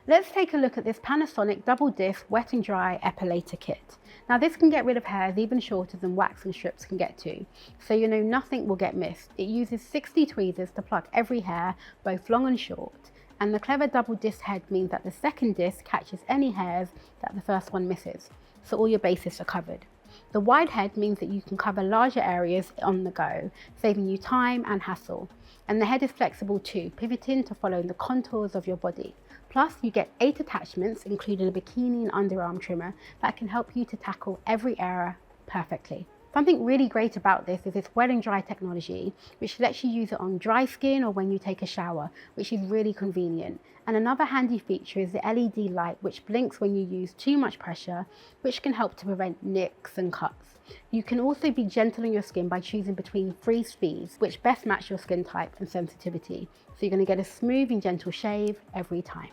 Let's take a look at this Panasonic double disc wet and dry epilator kit. Now this can get rid of hairs even shorter than waxing strips can get to, so you know nothing will get missed. It uses 60 tweezers to pluck every hair, both long and short, and the clever double disc head means that the second disc catches any hairs that the first one misses, so all your bases are covered. The wide head means that you can cover larger areas on the go, saving you time and hassle. And the head is flexible too, pivoting to follow the contours of your body. Plus, you get 8 attachments, including a bikini and underarm trimmer, that can help you to tackle every area perfectly. Something really great about this is its wet and dry technology, which lets you use it on dry skin or when you take a shower, which is really convenient. And another handy feature is the LED light, which blinks when you use too much pressure, which can help to prevent nicks and cuts. You can also be gentle on your skin by choosing between 3 speeds, which best match your skin type and sensitivity. So you're going to get a smooth and gentle shave every time.